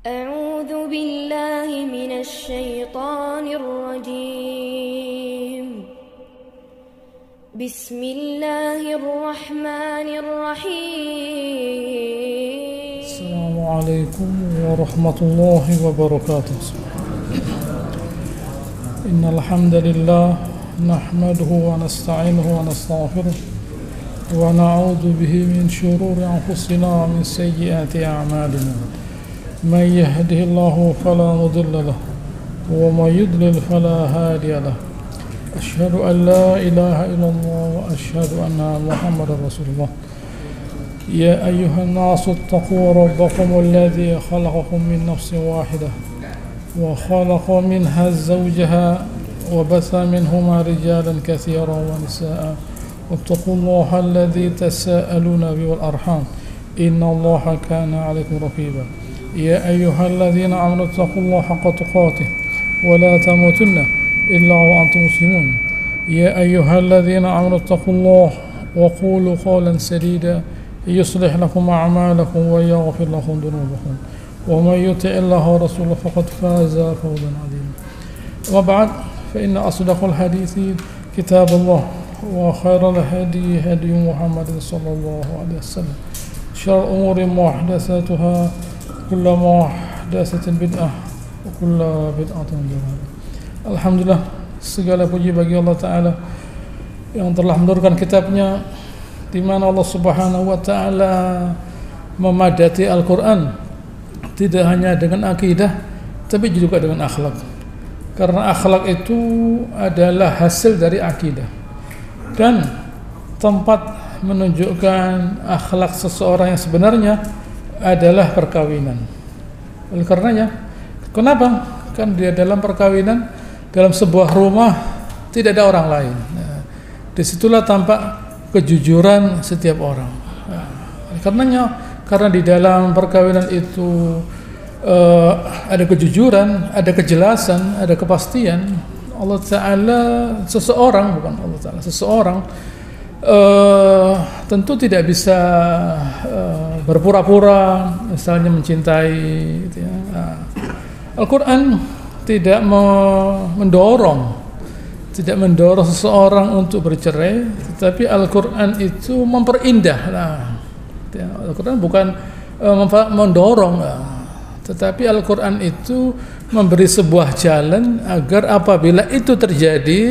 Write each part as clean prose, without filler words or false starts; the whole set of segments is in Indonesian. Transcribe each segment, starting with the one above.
أعوذ بالله من الشيطان الرجيم بسم الله الرحمن الرحيم السلام عليكم ورحمة الله وبركاته. إن الحمد لله نحمده ونستعينه ونستغفره ونعوذ به من شرور أنفسنا ومن سيئات أعمالنا. من يهده الله فلا مضل له ومن يضلل فلا هادي له. أشهد أن لا إله إلا الله وأشهد أن محمدا رسول الله. يا أيها الناس اتقوا ربكم الذي خلقكم من نفس واحدة وخلق منها زوجها وبث منهما رجالا كثيرا ونساء واتقوا الله الذي تساءلون به والأرحام إن الله كان عليكم رقيبا. يا أيها الذين آمنوا اتقوا الله حق تقاته ولا تموتن إلا وأنتم مسلمون. يا أيها الذين آمنوا اتقوا الله وقولوا قولا سديدا يصلح لكم أعمالكم ويغفر لكم ذنوبكم ومن يطع الله ورسوله فقد فاز فوزا عظيما. وبعد فإن أصدق الحديث كتاب الله وخير الهدي هدي محمد صلى الله عليه وسلم. شر الأمور محدثاتها كل محدثة بدعة وكل بدعة ضلالة. Alhamdulillah, segala puji bagi Allah Ta'ala yang telah menurunkan kitabnya, di mana Allah Subhanahu wa Ta'ala memadati Al-Quran tidak hanya dengan akidah tapi juga dengan akhlak, karena akhlak itu adalah hasil dari akidah, dan tempat menunjukkan akhlak seseorang yang sebenarnya adalah perkawinan. Oleh karenanya, kenapa? Kan dia dalam perkawinan, dalam sebuah rumah tidak ada orang lain. Nah, disitulah tampak kejujuran setiap orang. Nah, karena di dalam perkawinan itu ada kejujuran, ada kejelasan, ada kepastian. Allah Ta'ala seseorang, bukan Allah Ta'ala, seseorang tentu tidak bisa berpura-pura misalnya mencintai gitu ya. Nah, Al-Quran tidak mendorong seseorang untuk bercerai, tetapi Al-Quran itu memperindah. Nah, ya, Al-Quran bukan mendorong, tetapi Al-Quran itu memberi sebuah jalan agar apabila itu terjadi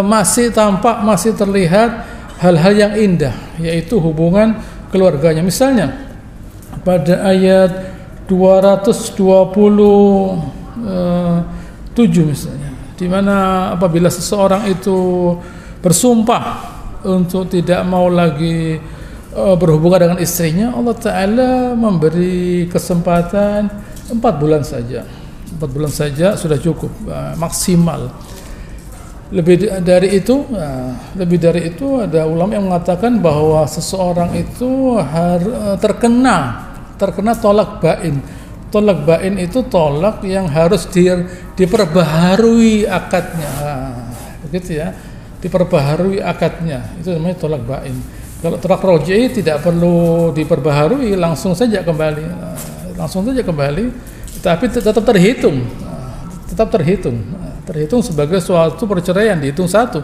masih tampak, masih terlihat hal-hal yang indah, yaitu hubungan keluarganya. Misalnya pada ayat 227 misalnya, di mana apabila seseorang itu bersumpah untuk tidak mau lagi berhubungan dengan istrinya, Allah Ta'ala memberi kesempatan 4 bulan saja. 4 bulan saja sudah cukup, maksimal. Lebih dari itu ada ulama yang mengatakan bahwa seseorang itu terkena tolak bain. Tolak bain itu tolak yang harus diperbaharui akadnya. Begitu ya, diperbaharui akadnya. Itu namanya tolak bain. Kalau tolak roj'i tidak perlu diperbaharui, langsung saja kembali. Tapi tetap terhitung. Terhitung sebagai suatu perceraian, dihitung satu.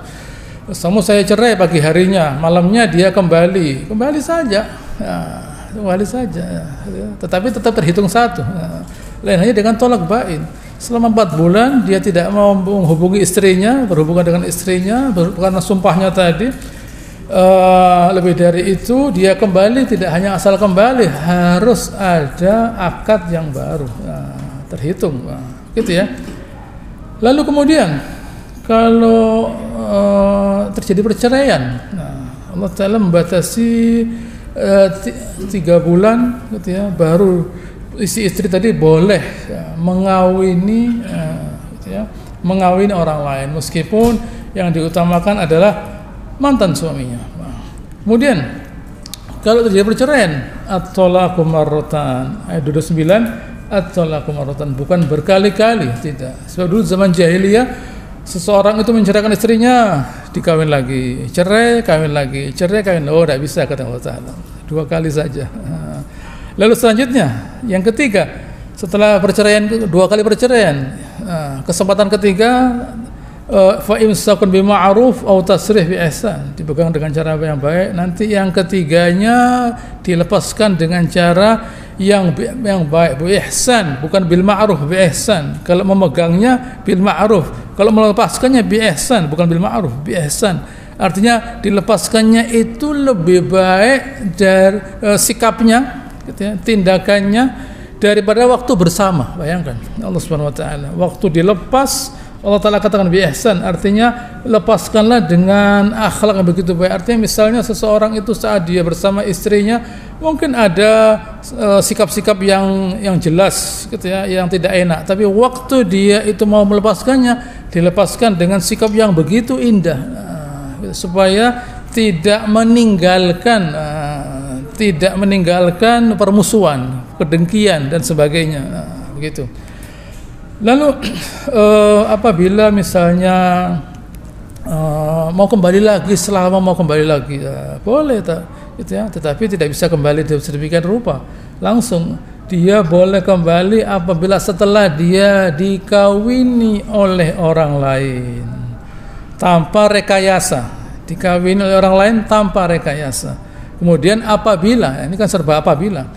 Saya cerai pagi harinya, malamnya dia kembali saja. Tetapi tetap terhitung satu. Lain halnya dengan tolak bain. Selama 4 bulan dia tidak mau menghubungi istrinya, berhubungan dengan istrinya karena sumpahnya tadi. Lebih dari itu, dia kembali tidak hanya asal kembali, harus ada akad yang baru. Terhitung, gitu ya. Lalu kemudian kalau terjadi perceraian, Allah Ta'ala membatasi 3 bulan, gitu ya, baru istri tadi boleh mengawini, gitu ya, mengawini orang lain, meskipun yang diutamakan adalah mantan suaminya. Kemudian kalau terjadi perceraian, at-talaqu marratan, ayat 29, at-talaqu marratan, bukan berkali-kali, tidak. Sebab dulu zaman jahiliyah, seseorang itu menceraikan istrinya, dikawin lagi, cerai, kawin lagi, cerai, kawin lagi. Oh, tidak bisa, kata Allah Ta'ala, 2 kali saja. Lalu selanjutnya, yang ketiga, Setelah perceraian, 2 kali perceraian, kesempatan ketiga fa imsakun bima'ruf aw tasrih bi ihsan, dipegang dengan cara yang baik. Nanti yang ketiganya dilepaskan dengan cara yang baik, bi ihsan, bukan bil ma'ruf, bi ihsan. Kalau memegangnya bil ma'ruf, kalau melepaskannya bi ihsan, bukan bil ma'ruf, bi ihsan. Artinya dilepaskannya itu lebih baik dari sikapnya, gitu ya, tindakannya daripada waktu bersama. Bayangkan Allah Subhanahu wa taala, waktu dilepas Allah taala katakan bi ihsan, artinya lepaskanlah dengan akhlak yang begitu baik. Artinya misalnya seseorang itu saat dia bersama istrinya mungkin ada sikap-sikap yang jelas, gitu ya, yang tidak enak, tapi waktu dia itu mau melepaskannya, dilepaskan dengan sikap yang begitu indah, supaya tidak meninggalkan permusuhan, kedengkian dan sebagainya, begitu. Lalu apabila misalnya mau kembali lagi, selama mau kembali lagi, boleh gitu ya, tetapi tidak bisa kembali sedemikian rupa langsung. Dia boleh kembali apabila setelah dia dikawini oleh orang lain tanpa rekayasa, dikawini oleh orang lain tanpa rekayasa. Kemudian apabila, ini kan serba apabila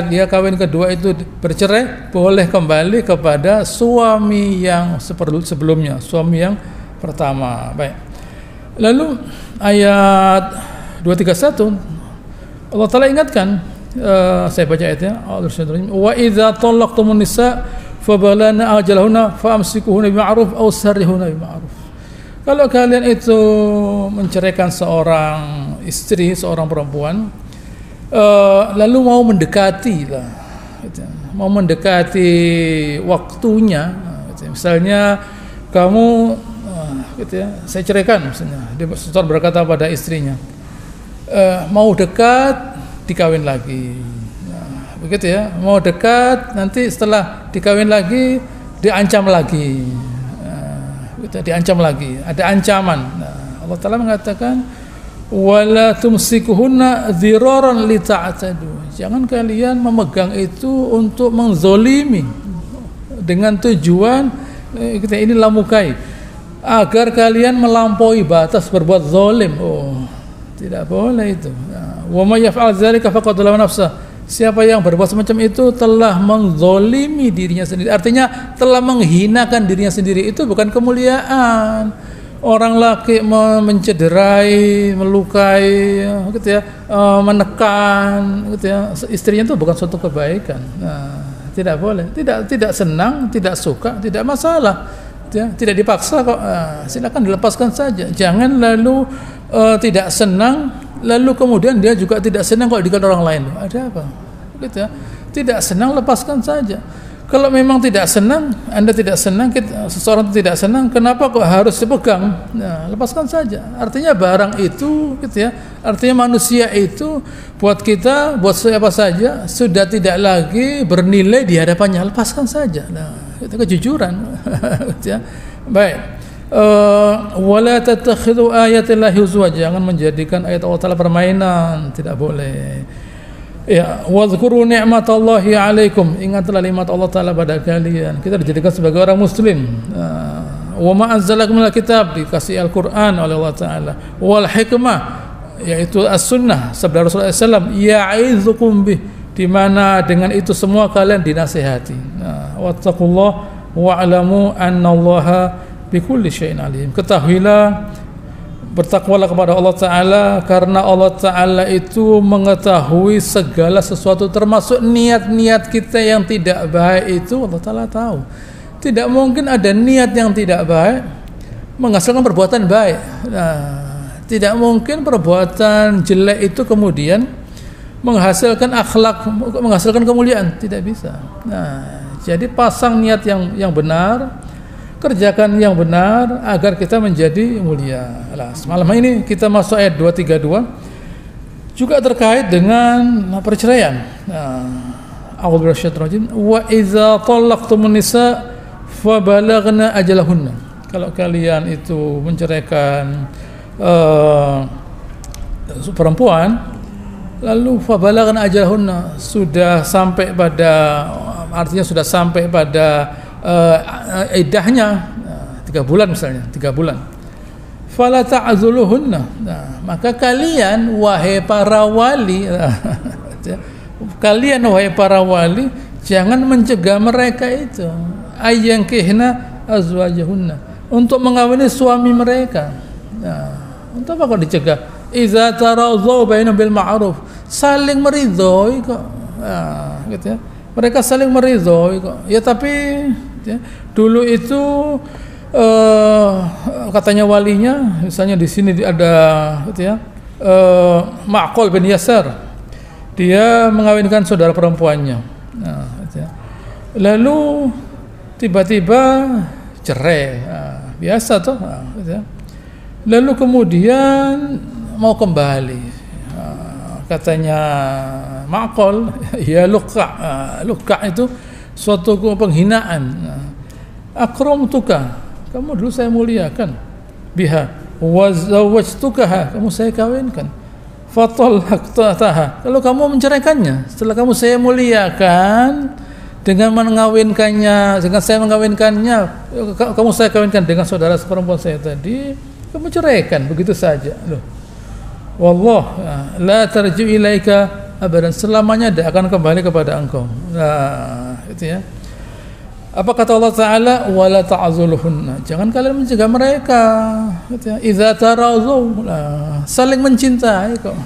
dia kawin kedua itu bercerai, boleh kembali kepada suami yang sebelumnya, suami yang pertama. Baik. Lalu ayat 231 Allah Ta'ala ingatkan, saya baca ayatnya, wa idza talaqtumun nisa fabalana ajalahunna famsikuhunna bima'ruf aw sarrihunna bima'ruf. Kalau kalian itu menceraikan seorang istri, seorang perempuan, lalu mau mendekati lah, gitu, mau mendekati waktunya, gitu, misalnya kamu, gitu ya, saya ceraikan, misalnya dia berkata pada istrinya, mau dekat dikawin lagi, nah, begitu ya, mau dekat, nanti setelah dikawin lagi diancam lagi, gitu, diancam lagi, ada ancaman. Nah, Allah Ta'ala mengatakan wala tumsikuhunna dhiraran lita'tadu, jangan kalian memegang itu untuk menzolimi dengan tujuan kita ini lamukai, agar kalian melampaui batas berbuat zalim. Oh, tidak boleh itu. Wa may yaf'al dzalika faqad dzalama nafsah, siapa yang berbuat semacam itu telah menzolimi dirinya sendiri, artinya telah menghinakan dirinya sendiri. Itu bukan kemuliaan. Orang laki mencederai, melukai, gitu ya, menekan, gitu ya, istrinya itu bukan suatu kebaikan. Nah, tidak boleh, tidak senang, tidak suka, tidak masalah, ya, tidak dipaksa kok. Silakan dilepaskan saja. Jangan lalu tidak senang, lalu kemudian dia juga tidak senang kok dengan orang lain. Ada apa? Gitu ya. Tidak senang, lepaskan saja. Kalau memang tidak senang, Anda tidak senang, seseorang tidak senang, kenapa kok harus dipegang? Nah, lepaskan saja. Artinya barang itu, gitu ya, artinya manusia itu buat kita, buat siapa saja sudah tidak lagi bernilai di hadapannya. Lepaskan saja. Nah, itu kejujuran. Gitu ya. Baik. Wala tattakhidhu ayatillahi huzwa, jangan menjadikan ayat Allah Ta'ala permainan, tidak boleh. Ya, wadhkuru ni'matallahi 'alaikum, ingatlah nikmat Allah Ta'ala pada kalian. Kita dijadikan sebagai orang muslim. Wa ma anzalakum minal kitab, dikasih Al-Qur'an oleh Allah Ta'ala, wal hikmah, yaitu as-sunnah sabda Rasulullah SAW, ya'idzukum bih, di mana dengan itu semua kalian dinasihati. Wattaqullah wa'lamu annallaha bikulli syai'in alim. Ketahuilah, bertakwalah kepada Allah Ta'ala, karena Allah Ta'ala itu mengetahui segala sesuatu, termasuk niat-niat kita yang tidak baik itu Allah Ta'ala tahu. Tidak mungkin ada niat yang tidak baik menghasilkan perbuatan baik. Nah, tidak mungkin perbuatan jelek itu kemudian menghasilkan akhlak, menghasilkan kemuliaan. Tidak bisa. Nah, jadi pasang niat yang benar, kerjakan yang benar agar kita menjadi mulia. Nah, semalam ini kita masuk ayat 232 juga terkait dengan perceraian. A'udzu billahi rajim. Wa idza talaqtumun nisa fabalaghna ajalahunna. Kalau kalian itu menceraikan perempuan, lalu fabalaghna ajalahunna, sudah sampai pada artinya sudah sampai pada iddahnya 3 bulan misalnya, 3 bulan. Fala ta'zuluhunna. Nah, maka kalian wahai para wali, kalian wahai para wali jangan mencegah mereka itu ayyankihna azwajahunna, untuk mengawini suami mereka. Nah, untuk apa kok dicegah? Idza taradzaw bainahum bil ma'ruf, saling meridhoi kok. Nah, gitu ya. Mereka saling meridhoi kok. Ya tapi ya, dulu itu katanya walinya, misalnya di sini ada gitu ya, Ma'qal bin Yasar, dia mengawinkan saudara perempuannya. Nah, gitu ya. Lalu tiba-tiba cerai, biasa tuh. Nah, gitu ya. Lalu kemudian mau kembali, katanya Ma'qal, ya luka itu suatu penghinaan. Akramtuka, kamu dulu saya muliakan, biha wa zawwajtukaha, kamu saya kawinkan, fatallaqtaha, kalau kamu menceraikannya setelah kamu saya muliakan dengan mengawinkannya, dengan saya mengawinkannya, kamu saya kawinkan dengan saudara seperempuan saya tadi, kamu ceraikan begitu saja. Loh, wallah la tarji ilaika abadan, selamanya tidak akan kembali kepada engkau. Nah, itu ya. Apa kata Allah Ta'ala? Wala ta'zuluhunna, jangan kalian mencegah mereka. Idza taradzaw, saling mencintai kok.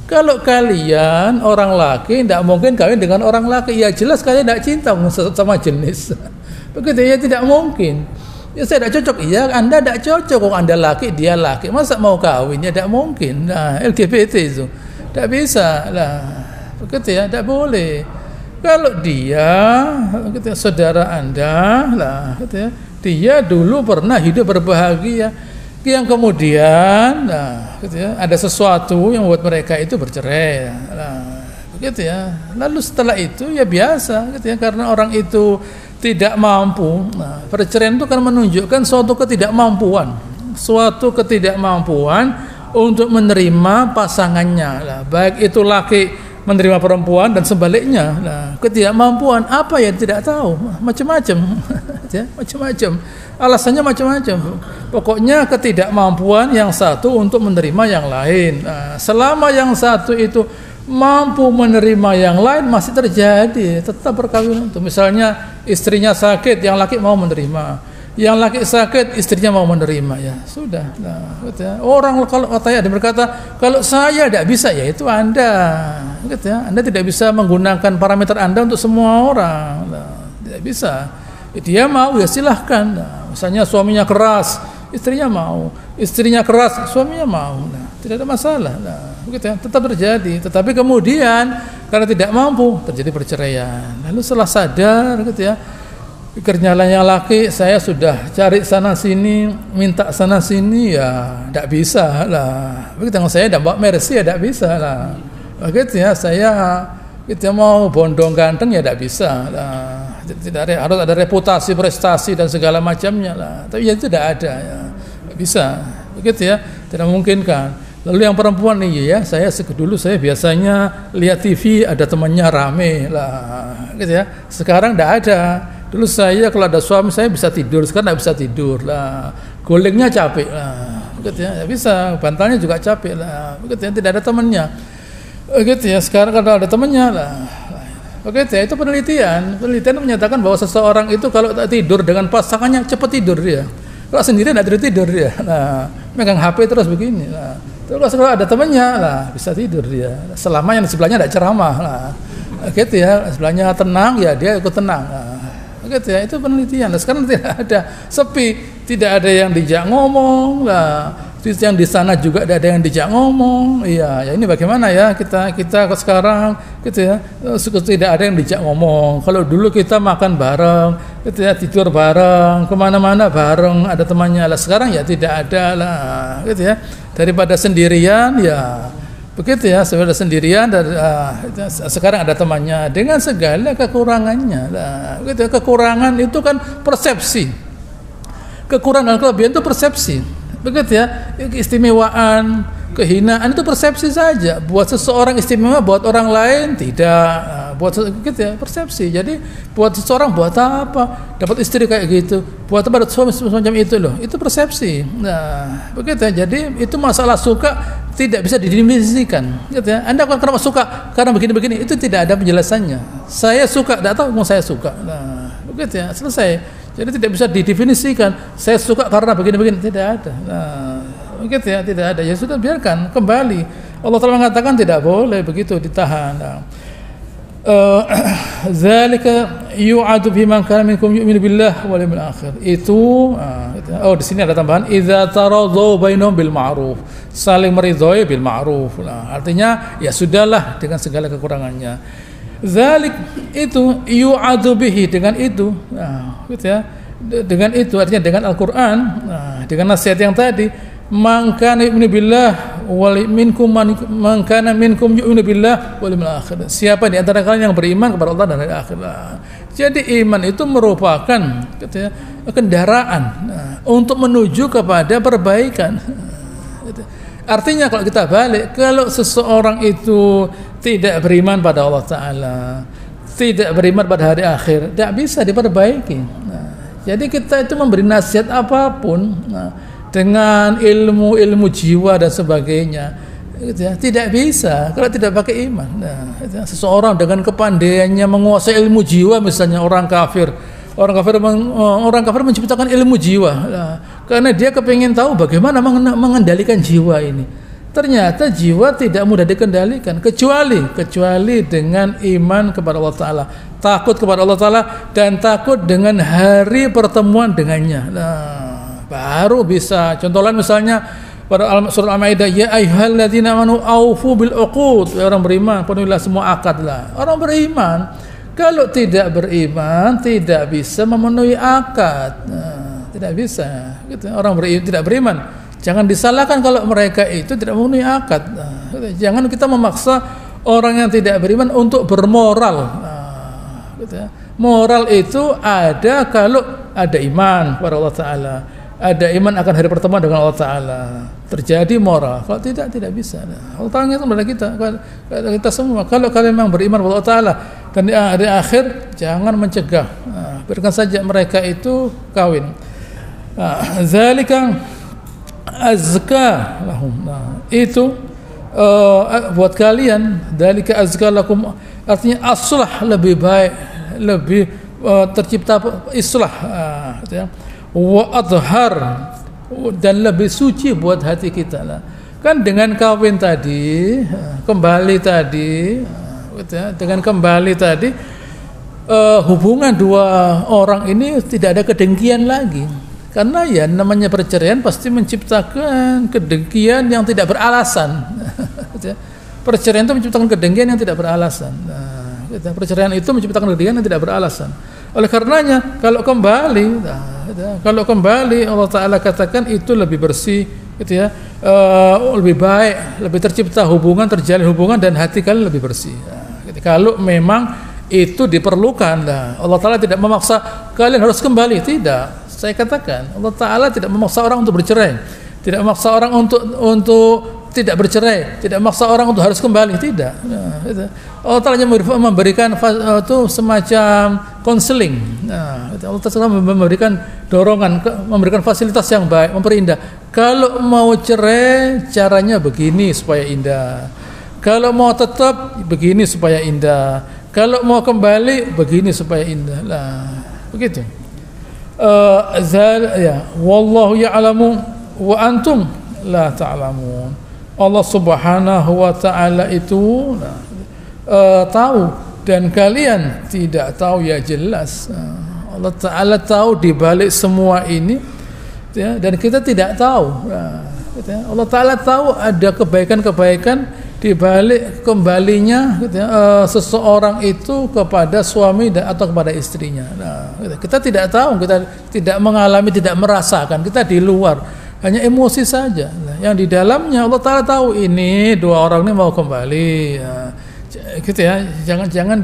Kalau kalian orang laki tidak mungkin kawin dengan orang laki, ya jelas kalian tidak cinta sama jenis. Begitu ya, tidak mungkin. Ya saya tidak cocok, iya Anda tidak cocok, kok Anda laki dia laki, masa mau kawinnya? Tidak mungkin. Nah, LGBT itu tidak bisa lah. Begitu ya, tidak boleh. Kalau dia gitu ya, saudara Anda lah gitu ya, dia dulu pernah hidup berbahagia, yang kemudian nah, gitu ya, ada sesuatu yang membuat mereka itu bercerai. Nah, begitu ya. Lalu setelah itu ya biasa gitu ya, karena orang itu tidak mampu. Nah, perceraian itu kan menunjukkan suatu ketidakmampuan untuk menerima pasangannya lah, baik itu laki menerima perempuan dan sebaliknya. Nah, ketidakmampuan apa ya tidak tahu, macam-macam ya, macam-macam alasannya, macam-macam. Pokoknya ketidakmampuan yang satu untuk menerima yang lain. Nah, selama yang satu itu mampu menerima yang lain, masih terjadi tetap perkawinan itu. Misalnya istrinya sakit, yang laki mau menerima, yang laki sakit istrinya mau menerima, ya sudah. Nah, gitu ya. Orang kalau katanya ada berkata kalau saya tidak bisa, ya itu Anda, gitu ya. Anda tidak bisa menggunakan parameter Anda untuk semua orang. Nah, tidak bisa. Dia mau ya silahkan. Nah, misalnya suaminya keras, istrinya mau, istrinya keras, suaminya mau. Nah, tidak ada masalah. Nah, begitu ya, tetap terjadi. Tetapi kemudian karena tidak mampu terjadi perceraian. Lalu setelah sadar, gitu ya, kerjanya laki, saya sudah cari sana sini, minta sana sini, ya tidak bisa lah. Begitu yang saya tidak bawa mercy, ya tidak bisa lah. Begitu ya, saya kita mau bondong ganteng, ya tidak bisa lah. Tidak ada, harus ada reputasi, prestasi dan segala macamnya lah. Tapi ya itu tidak ada, ya tidak bisa. Begitu ya, tidak memungkinkan. Lalu yang perempuan nih ya, saya dulu saya biasanya lihat TV ada temannya rame lah, gitu ya. Sekarang tidak ada. Dulu saya kalau ada suami saya bisa tidur, sekarang tidak bisa tidur lah. Golengnya capek lah, begitu ya. Bisa, bantalnya juga capek lah, begitu ya. Tidak ada temannya, begitu ya. Sekarang kalau ada temannya lah, begitu ya. Itu penelitian menyatakan bahwa seseorang itu kalau tidur dengan pasangannya cepat tidur dia. Kalau sendiri tidak tidur dia. Nah, megang HP terus begini lah. Terus kalau ada temannya lah bisa tidur dia. Selama yang di sebelahnya tidak ceramah lah, gitu ya. Sebelahnya tenang, ya dia ikut tenang. Nah, gitu ya, itu penelitian. Nah, sekarang tidak ada, sepi, tidak ada yang dijak ngomong lah. Yang di sana juga tidak ada yang dijak ngomong. Iya, ya ini bagaimana ya kita sekarang, gitu ya, tidak ada yang dijak ngomong. Kalau dulu kita makan bareng, gitu ya, tidur bareng, kemana-mana bareng, ada temannya lah. Sekarang ya tidak ada lah, gitu ya. Daripada sendirian, ya begitu ya, sebenarnya sendirian dan sekarang ada temannya dengan segala kekurangannya lah, gitu ya. Kekurangan itu kan persepsi, kekurangan dan kelebihan itu persepsi, begitu ya. Keistimewaan, kehinaan itu persepsi saja. Buat seseorang istimewa, buat orang lain tidak. Buat gitu ya, persepsi. Jadi buat seseorang buat apa? Dapat istri kayak gitu. Buat apa dapat suami semacam itu loh. Itu persepsi. Nah, begitu ya. Jadi itu masalah suka tidak bisa didefinisikan. Gitu ya. Anda kenapa suka? Karena begini-begini. Itu tidak ada penjelasannya. Saya suka, tidak tahu mau saya suka. Nah, begitu ya. Selesai. Jadi tidak bisa didefinisikan. Saya suka karena begini-begini. Tidak ada. Nah, begitu ya, tidak ada. Ya sudah, biarkan kembali. Allah Ta'ala mengatakan tidak boleh begitu ditahan. Nah, zalika yu'adu biman kana minkum yu'minu billah wal yawmil akhir. Itu di sini ada tambahan idza taradhu bainahum bil ma'ruf. Saling meridhoi bil ma'ruf. Nah, artinya ya sudahlah dengan segala kekurangannya. Zalik itu yu'adu bihi, dengan itu. Nah, gitu ya. Dengan itu artinya dengan Al-Qur'an, dengan nasihat yang tadi, man kana yu'minu billah wal minkum man kana minkum yu'minu billah wal yawmil akhir. Siapa di antara kalian yang beriman kepada Allah dan hari akhir. Jadi iman itu merupakan kendaraan untuk menuju kepada perbaikan. Artinya kalau kita balik, kalau seseorang itu tidak beriman pada Allah Ta'ala, tidak beriman pada hari akhir, tidak bisa diperbaiki. Jadi kita itu memberi nasihat apapun dengan ilmu jiwa dan sebagainya, tidak bisa kalau tidak pakai iman. Seseorang dengan kepandaiannya menguasai ilmu jiwa, misalnya orang kafir menciptakan ilmu jiwa, karena dia kepingin tahu bagaimana mengendalikan jiwa ini. Ternyata jiwa tidak mudah dikendalikan kecuali dengan iman kepada Allah Ta'ala, takut kepada Allah Ta'ala, dan takut dengan hari pertemuan dengannya. Baru bisa. Contoh lain misalnya pada surah Al-Maidah, ya ayyuhalladzina amanu aufu bil uqud. Orang beriman penuhilah semua akad lah. Orang beriman kalau tidak beriman tidak bisa memenuhi akad. Tidak bisa. Gitu. Orang tidak beriman jangan disalahkan kalau mereka itu tidak memenuhi akad. Jangan kita memaksa orang yang tidak beriman untuk bermoral. Gitu ya. Moral itu ada kalau ada iman kepada Allah Ta'ala, ada iman akan hari pertemuan dengan Allah Ta'ala, terjadi moral. Kalau tidak bisa. Allah Ta'ala itu kepada kita semua. Kalau kalian memang beriman kepada Allah Ta'ala dan di hari akhir, jangan mencegah. Biarkan saja mereka itu kawin. Zalika azka lahum. Itu buat kalian. Dzalika azka lakum, artinya aslah, lebih baik, lebih tercipta islah, gitu ya. Wa adhar, dan lebih suci buat hati kita lah. Kan dengan kawin tadi, kembali tadi, gitu ya, dengan kembali tadi, hubungan dua orang ini tidak ada kedengkian lagi. Karena ya namanya perceraian pasti menciptakan kedengkian yang tidak beralasan. Perceraian itu menciptakan kedengkian yang tidak beralasan. Perceraian itu menciptakan kedengkian yang tidak beralasan. Oleh karenanya kalau kembali Allah Ta'ala katakan itu lebih bersih, gitu ya, lebih baik, lebih tercipta hubungan, terjalin hubungan, dan hati kalian lebih bersih. Kalau memang itu diperlukan, Allah Ta'ala tidak memaksa kalian harus kembali, tidak. Saya katakan Allah Ta'ala tidak memaksa orang untuk bercerai, tidak memaksa orang untuk tidak bercerai, tidak memaksa orang untuk harus kembali, tidak. Allah Ta'ala memberikan itu semacam konseling. Allah Ta'ala memberikan dorongan, memberikan fasilitas yang baik, memperindah. Kalau mau cerai caranya begini supaya indah, kalau mau tetap begini supaya indah, kalau mau kembali begini supaya indah lah, begitu. Wallahu ya'lamu wa antum la ta'lamun. Allah Subhanahu wa Ta'ala itu tahu dan kalian tidak tahu, ya jelas. Allah Ta'ala tahu di balik semua ini, ya, dan kita tidak tahu. Allah Ta'ala tahu ada kebaikan-kebaikan di balik kembalinya, gitu ya, seseorang itu kepada suami atau kepada istrinya. Kita tidak tahu, kita tidak mengalami, tidak merasakan, kita di luar, hanya emosi saja. Yang di dalamnya Allah Ta'ala tahu, ini dua orang ini mau kembali, gitu ya. Jangan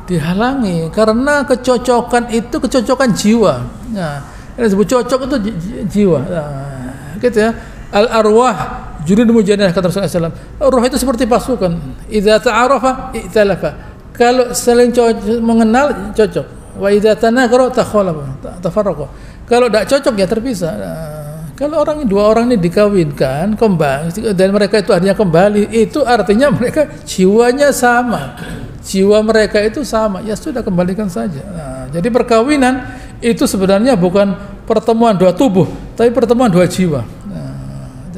dihalangi, karena kecocokan itu kecocokan jiwa. Yang disebut cocok itu jiwa, gitu ya. Al arwah Junudun mujannah, kata Rasulullah SAW. Roh itu seperti pasukan. Idza ta'arafa i'talafa. Kalau saling mengenal cocok. Wa idza tanakara tafarraqa. Kalau tidak cocok ya terpisah. Kalau dua orang ini dikawinkan kembali dan mereka itu artinya kembali, itu artinya mereka jiwanya sama. Jiwa mereka itu sama, ya sudah kembalikan saja. Jadi perkawinan itu sebenarnya bukan pertemuan dua tubuh, tapi pertemuan dua jiwa.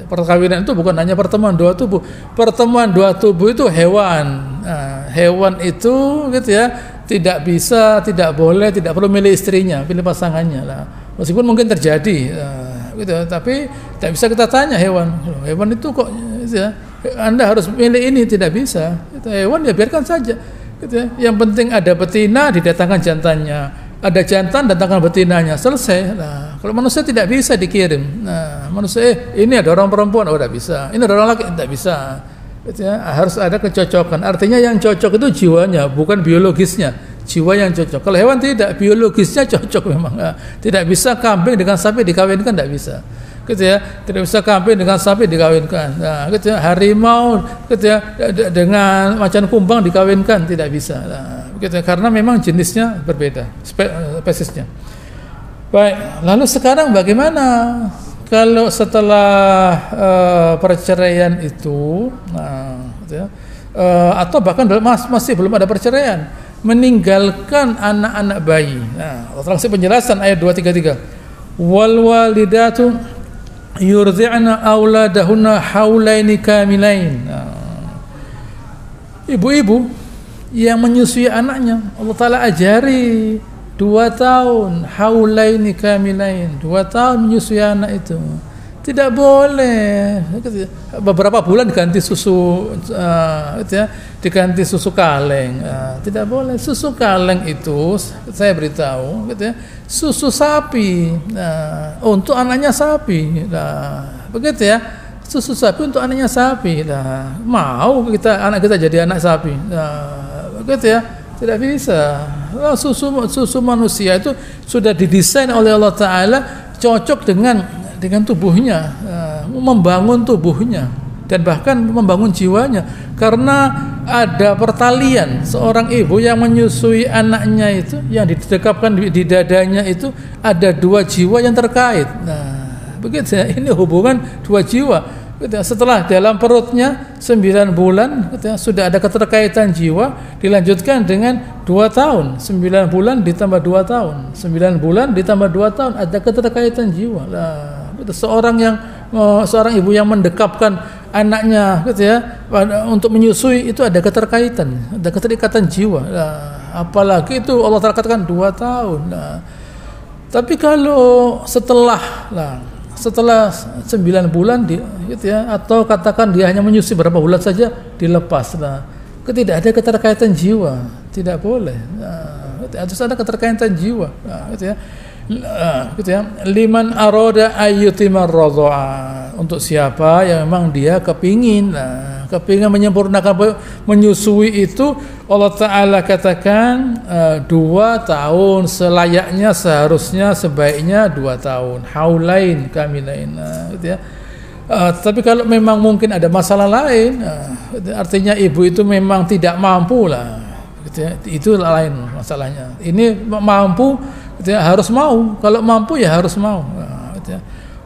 Perkawinan itu bukan hanya pertemuan dua tubuh. Pertemuan dua tubuh itu hewan. Hewan itu gitu ya, tidak bisa, tidak boleh, tidak perlu milih istrinya, pilih pasangannya lah. Meskipun mungkin terjadi gitu, tapi tidak bisa kita tanya hewan itu kok gitu ya, Anda harus milih ini, tidak bisa. Gitu, hewan ya biarkan saja gitu ya. Yang penting ada betina, didatangkan jantannya. Ada jantan, datangkan betinanya, selesai. Nah, kalau manusia tidak bisa dikirim. Nah, manusia ini ada orang perempuan, oh tidak bisa. Ini ada orang laki, tidak bisa. Gitu ya. Harus ada kecocokan. Artinya yang cocok itu jiwanya, bukan biologisnya. Jiwa yang cocok. Kalau hewan tidak, biologisnya cocok memang. Nah, tidak bisa kambing dengan sapi dikawinkan, tidak bisa. Gitu ya. Tidak bisa kambing dengan sapi dikawinkan. Nah, gitu ya. Harimau gitu ya, dengan macan kumbang dikawinkan, tidak bisa. Nah, gitu ya. Karena memang jenisnya berbeda, spesiesnya. Baik, lalu sekarang bagaimana kalau setelah perceraian itu, nah, gitu ya, atau bahkan masih belum ada perceraian, meninggalkan anak-anak bayi. Nah, langsung penjelasan ayat 233. Wal walidatu yurdi'na auladahunna haulaini kamilain. Ibu-ibu yang menyusui anaknya, Allah Ta'ala ajari 2 tahun, haulaini kamilain, 2 tahun menyusui anak itu. Tidak boleh beberapa bulan diganti susu gitu ya, diganti susu kaleng. Tidak boleh. Susu kaleng itu saya beritahu gitu ya, susu sapi. Untuk anaknya sapi. Begitu ya. Susu sapi untuk anaknya sapi. Mau anak kita jadi anak sapi. Begitu ya. Tidak bisa. Susu manusia itu sudah didesain oleh Allah Ta'ala cocok dengan tubuhnya, membangun tubuhnya dan bahkan membangun jiwanya. Karena ada pertalian, seorang ibu yang menyusui anaknya itu, yang didekapkan di dadanya itu ada 2 jiwa yang terkait. Nah, begitu ya, ini hubungan 2 jiwa. Setelah dalam perutnya 9 bulan sudah ada keterkaitan jiwa, dilanjutkan dengan 2 tahun, 9 bulan ditambah 2 tahun, 9 bulan ditambah 2 tahun, ada keterkaitan jiwa. Seorang ibu yang mendekapkan anaknya gitu ya, untuk menyusui itu ada keterkaitan, ada keterikatan jiwa. Apalagi itu Allah katakan 2 tahun. Tapi kalau setelah 9 bulan gitu ya, atau katakan dia hanya menyusui berapa bulan saja dilepas, tidak ada keterkaitan jiwa, tidak boleh. Harus ada keterkaitan jiwa, gitu ya. Gitu ya. Liman aroda ayyutimar radha'a, untuk siapa yang memang dia kepingin menyempurnakan menyusui itu, Allah Ta'ala katakan 2 tahun, selayaknya seharusnya sebaiknya 2 tahun, haulain kamilain, gitu ya. Tapi kalau memang mungkin ada masalah lain, artinya ibu itu memang tidak mampu lah, gitu ya, itu lain masalahnya. Ini mampu, gitu ya, harus mau. Kalau mampu ya harus mau. Gitu ya.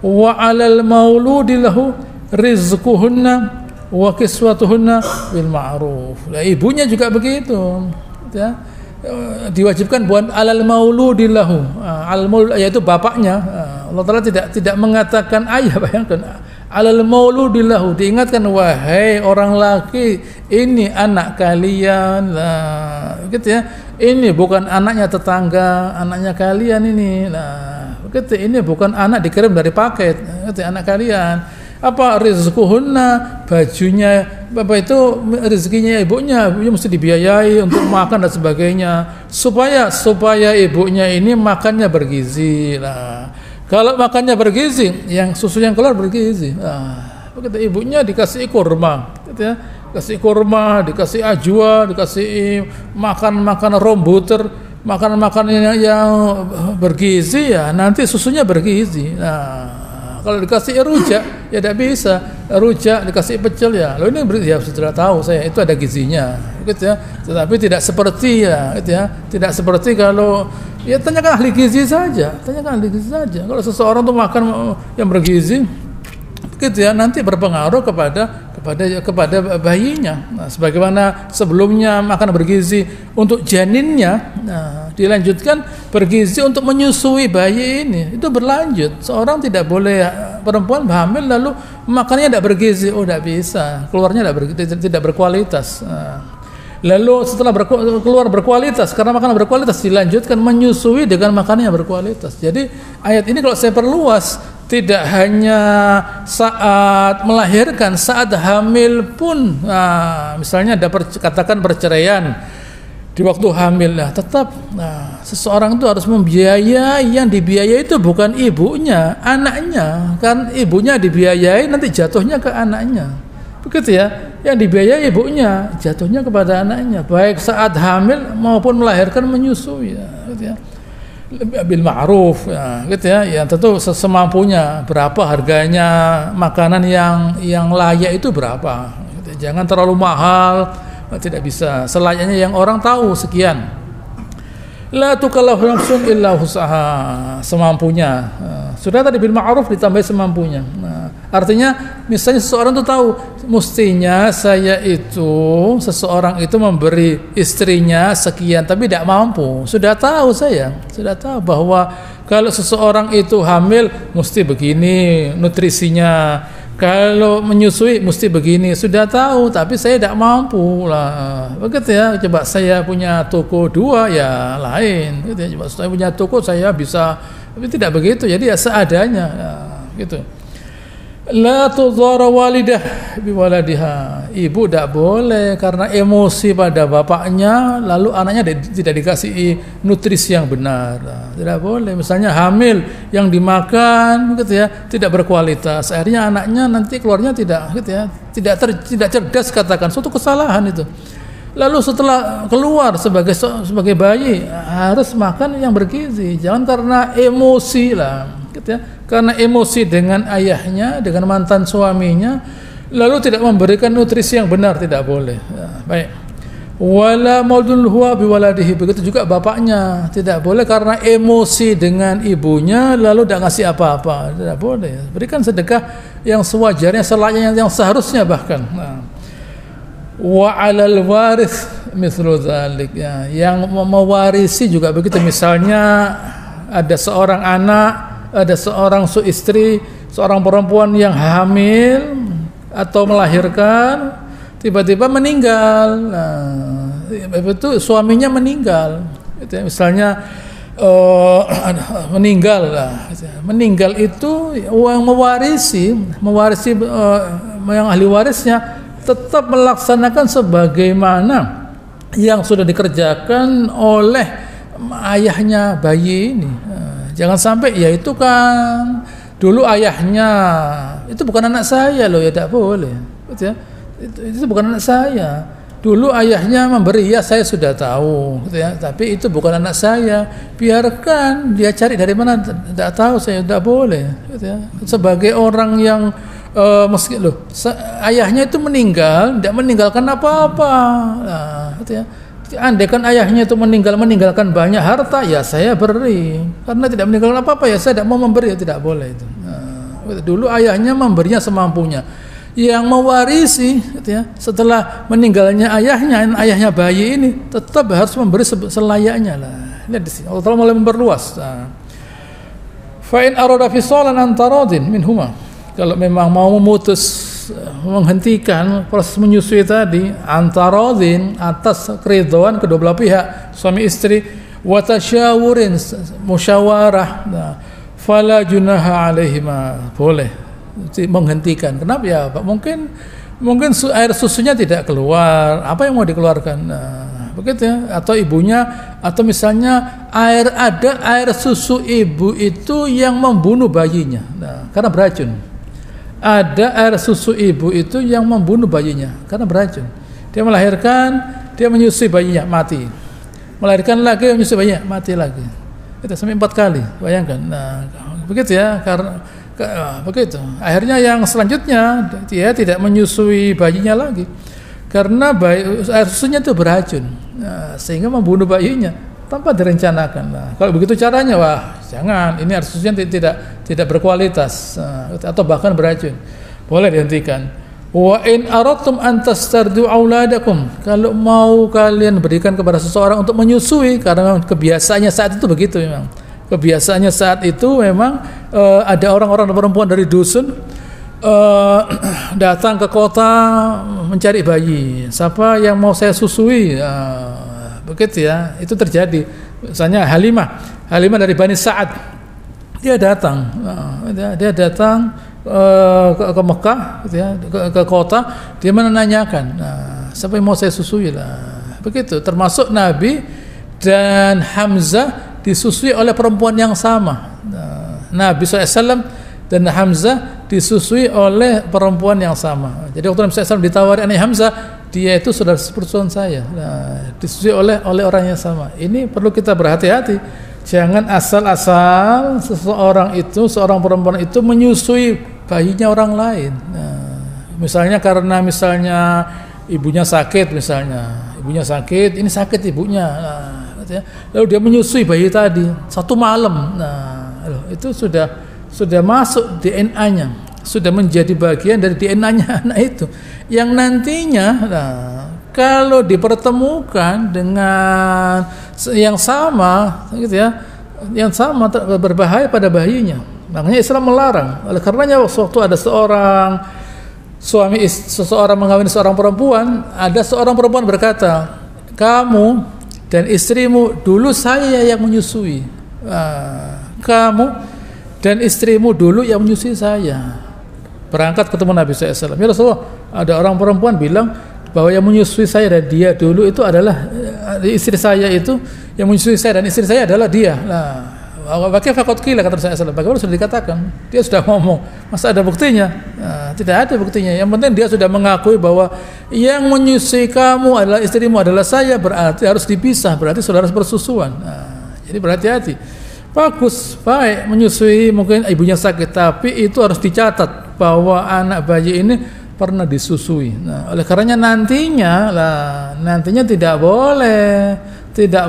Wa 'alal mauludi lahu rizquhunna wa kiswatuhunna bil ma'ruf. Ibunya juga begitu. Gitu ya. Diwajibkan buat 'alal mauludi lahu. Al-maulud yaitu bapaknya. Allah Taala tidak mengatakan ayah, bayangkan. 'Alal mauludi lahu, diingatkan, wahai orang laki, ini anak kalian lah, gitu ya. Ini bukan anaknya tetangga, anaknya kalian ini. Nah, begitu, ini bukan anak dikirim dari paket, gitu, anak kalian. Apa rizquhunna, bajunya bapak itu rezekinya ibunya mesti dibiayai untuk makan dan sebagainya, supaya ibunya ini makannya bergizi lah. Kalau makannya bergizi, yang susu yang keluar bergizi. Nah, begitu, ibunya dikasih kurma, gitu ya. Kasih kurma, dikasih ajwa, dikasih makan rombuter, makanan-makanan yang bergizi, ya nanti susunya bergizi. Nah, kalau dikasih rujak, ya tidak bisa. Rujak dikasih pecel ya, lo ini ya sudah tahu saya itu ada gizinya, gitu ya. Tetapi tidak seperti ya, gitu ya. Tidak seperti kalau ya tanyakan ahli gizi saja, Kalau seseorang tuh makan yang bergizi, gitu ya, nanti berpengaruh kepada bayinya. Nah, sebagaimana sebelumnya makan bergizi untuk janinnya, dilanjutkan bergizi untuk menyusui bayi ini, itu berlanjut. Seorang tidak boleh, perempuan hamil lalu makannya tidak bergizi, tidak bisa, keluarnya tidak berkualitas. Lalu setelah keluar berkualitas, karena makanan berkualitas, dilanjutkan menyusui dengan makanan yang berkualitas. Jadi ayat ini kalau saya perluas, tidak hanya saat melahirkan, saat hamil pun, misalnya ada katakan perceraian di waktu hamil, tetap seseorang itu harus membiayai. Yang dibiayai itu bukan ibunya, anaknya. Kan ibunya dibiayai, nanti jatuhnya ke anaknya, begitu ya. Yang dibiayai ibunya, jatuhnya kepada anaknya, baik saat hamil maupun melahirkan, menyusui, gitu ya. Bil ma'ruf, gitu ya. Yang tentu semampunya, berapa harganya makanan yang layak itu berapa, gitu. Jangan terlalu mahal, tidak bisa. Selayaknya yang orang tahu sekian. La tukallahu nafsun illa wus'aha, semampunya. Sudah tadi bil ma'ruf ditambah semampunya. Artinya misalnya seseorang itu tahu mestinya seseorang itu memberi istrinya sekian tapi tidak mampu. Sudah tahu bahwa kalau seseorang itu hamil mesti begini nutrisinya, kalau menyusui mesti begini, sudah tahu tapi saya tidak mampu lah, begitu ya. Coba saya punya toko 2 ya lain, gitu ya. Coba saya punya toko saya bisa, tapi tidak begitu, jadi ya seadanya, gitu. La tudhara walidah biwaladiha, ibu tidak boleh karena emosi pada bapaknya lalu anaknya tidak dikasih nutrisi yang benar, tidak boleh. Misalnya hamil yang dimakan, gitu ya, tidak berkualitas, akhirnya anaknya nanti keluarnya tidak, gitu ya, tidak cerdas, katakan suatu kesalahan itu. Lalu setelah keluar sebagai bayi harus makan yang bergizi, jangan karena emosi lah, gitu ya. Karena emosi dengan ayahnya, dengan mantan suaminya, lalu tidak memberikan nutrisi yang benar, tidak boleh. Baik. Wala mauludun huwa biwaladihi, begitu juga bapaknya tidak boleh karena emosi dengan ibunya lalu tidak ngasih apa-apa, tidak boleh. Berikan sedekah yang sewajarnya, selayaknya, yang seharusnya bahkan. Wa 'alal waris mithlu dzalik, ya. Yang mewarisi juga begitu. Misalnya ada seorang anak, ada seorang istri, seorang perempuan yang hamil atau melahirkan, tiba-tiba meninggal. Itu suaminya meninggal, gitu ya. Misalnya meninggal itu yang mewarisi yang ahli warisnya tetap melaksanakan sebagaimana yang sudah dikerjakan oleh ayahnya bayi ini. Jangan sampai ya itu kan dulu ayahnya, itu bukan anak saya loh, ya tidak boleh, gitu ya. Itu bukan anak saya. Dulu ayahnya memberi, ya saya sudah tahu, gitu ya. Tapi itu bukan anak saya. Biarkan dia cari dari mana, tidak tahu, saya tidak boleh, gitu ya. Sebagai orang yang meski loh, ayahnya itu meninggal, tidak meninggalkan apa-apa, gitu ya. Andai kan ayahnya itu meninggalkan banyak harta, ya saya beri. Karena tidak meninggalkan apa-apa, ya saya tidak mau memberi, ya tidak boleh itu. Dulu ayahnya memberinya semampunya. Yang mewarisi, gitu ya, setelah meninggalnya ayahnya bayi ini tetap harus memberi selayaknya lah. Lihat di sini, Allah Taala mulai memperluas. Fa in arada fisalan antaradin minhuma, kalau memang mau memutus, menghentikan proses menyusui tadi, antaradin, atas keridhaan kedua belah pihak, suami istri, wa tasyawurin, musyawarah, fala junaha alaihima, boleh menghentikan. Kenapa ya Pak? Mungkin air susunya tidak keluar, apa yang mau dikeluarkan, begitu ya. Atau ibunya, atau misalnya air susu ibu itu yang membunuh bayinya, karena beracun. Ada air susu ibu itu yang membunuh bayinya karena beracun. Dia melahirkan, dia menyusui bayinya, mati. Melahirkan lagi, menyusui bayinya, mati lagi. Itu sampai 4 kali, bayangkan. Begitu ya, karena Begitu. Akhirnya yang selanjutnya dia tidak menyusui bayinya lagi karena air susunya itu beracun, sehingga membunuh bayinya tanpa direncanakan. Nah, kalau begitu caranya, wah jangan, ini air susunya tidak berkualitas atau bahkan beracun, boleh dihentikan. Wa in aradtum an tastardu auladakum, kalau mau kalian berikan kepada seseorang untuk menyusui, karena kebiasaannya saat itu begitu memang. Kebiasaannya saat itu memang ada orang-orang perempuan dari dusun datang ke kota mencari bayi. Siapa yang mau saya susui? Begitu ya, itu terjadi. Misalnya Halimah dari Bani Sa'ad, dia datang ke Mekah, gitu ya, ke kota, dia menanyakan, siapa yang mau saya susui lah. Begitu, termasuk Nabi dan Hamzah disusui oleh perempuan yang sama. Nabi SAW dan Hamzah disusui oleh perempuan yang sama. Jadi waktu Nabi SAW ditawari anak Hamzah, dia itu saudara sepersuan saya. Disusui oleh orang yang sama. Ini perlu kita berhati-hati. Jangan asal-asal seorang perempuan itu menyusui bayinya orang lain. Misalnya karena ibunya sakit, ini sakit ibunya. Lalu dia menyusui bayi tadi satu malam. Itu sudah masuk DNA-nya, sudah menjadi bagian dari DNA-nya anak itu, yang nantinya kalau dipertemukan dengan yang sama, gitu ya, yang sama berbahaya pada bayinya. Makanya Islam melarang. Oleh karenanya waktu ada seseorang mengawini seorang perempuan, ada seorang perempuan berkata, kamu dan istrimu dulu saya yang menyusui. Kamu dan istrimu dulu yang menyusui saya. Berangkat ketemu Nabi SAW. Ya Rasulullah, ada orang perempuan bilang bahwa yang menyusui saya dan dia dulu itu adalah istri saya, itu yang menyusui saya dan istri saya adalah dia. Bagaimana fakot kila, kata saya SAW. Bagaimana sudah dikatakan? Dia sudah ngomong. Masa ada buktinya? Tidak ada buktinya. Yang penting dia sudah mengakui bahwa yang menyusui kamu adalah istrimu adalah saya, berarti harus dipisah, berarti saudara persusuan. Jadi berhati-hati. Bagus, baik menyusui, mungkin ibunya sakit, tapi itu harus dicatat bahwa anak bayi ini pernah disusui. Oleh karenanya nantinya tidak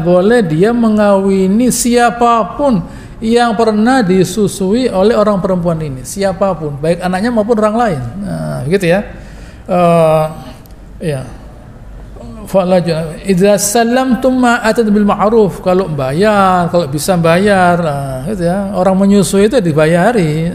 boleh dia mengawini siapapun yang pernah disusui oleh orang perempuan ini, siapapun, baik anaknya maupun orang lain. Begitu ya. Ya. Idza sallamtum ma atat bil ma'ruf, kalau bisa bayar, gitu ya. Orang menyusui itu dibayari.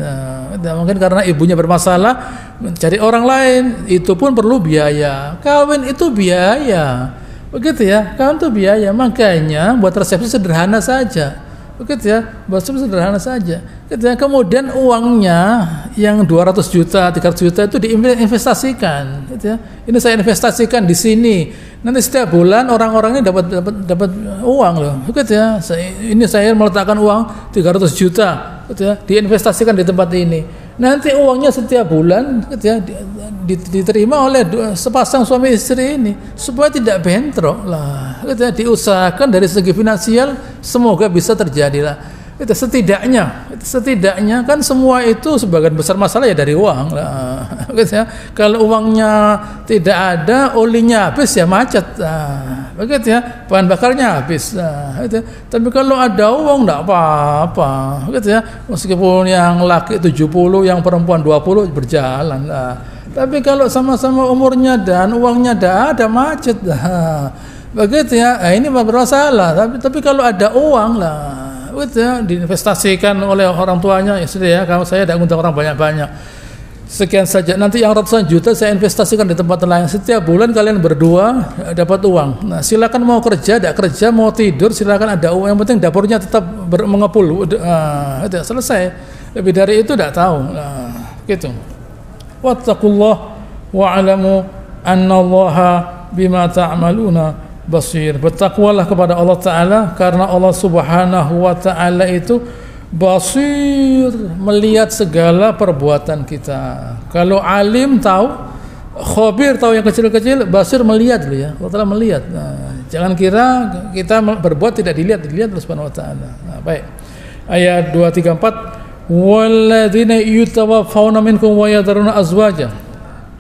Mungkin karena ibunya bermasalah, mencari orang lain, itu pun perlu biaya. Kawin itu biaya. Begitu ya, kawin itu biaya. Makanya buat resepsi sederhana saja. Begitu ya, buat resepsi sederhana saja. Gitu ya. Kemudian uangnya yang 200 juta, 300 juta itu diinvestasikan, gitu ya. Ini saya investasikan di sini. Nanti setiap bulan orang-orang ini dapat uang loh. Begitu ya. Saya meletakkan uang 300 juta, gitu ya, diinvestasikan di tempat ini. Nanti uangnya setiap bulan, gitu ya, diterima oleh sepasang suami istri ini, supaya tidak bentrok lah. Gitu ya, diusahakan dari segi finansial semoga bisa terjadi lah. Itu setidaknya kan semua itu sebagian besar masalah ya dari uang lah. Gitu ya. Kalau uangnya tidak ada, olinya habis ya macet. Begitu ya, bahan bakarnya habis. Gitu ya. Tapi kalau ada uang enggak apa-apa. Gitu ya. Meskipun yang laki 70, yang perempuan 20 berjalan lah. Tapi kalau sama-sama umurnya dan uangnya ada macet. Begitu ya. Ini bermasalah. Tapi kalau ada uang lah, betul ya, diinvestasikan oleh orang tuanya, istri ya, kalau saya tidak ngundang orang banyak-banyak, sekian saja, nanti yang ratusan juta saya investasikan di tempat lain, setiap bulan kalian berdua dapat uang. Nah, silakan mau kerja, tidak kerja, mau tidur, silakan ada uang, yang penting dapurnya tetap mengepul. Itu selesai. Lebih dari itu tidak tahu. Gitu. Wattaqullah wa'alamu annallaha bima ta'maluna basir. Bertakwalah kepada Allah Ta'ala, karena Allah Subhanahu wa Ta'ala itu basir, melihat segala perbuatan kita. Kalau alim tahu, khabir tahu yang kecil-kecil, basir melihat dulu ya. Allah Ta'ala melihat. Jangan kira kita berbuat tidak dilihat oleh Subhanahu wa Ta'ala. Baik. Ayat 234, walladzina yutawaffawna minkum wa yadharuna azwaja,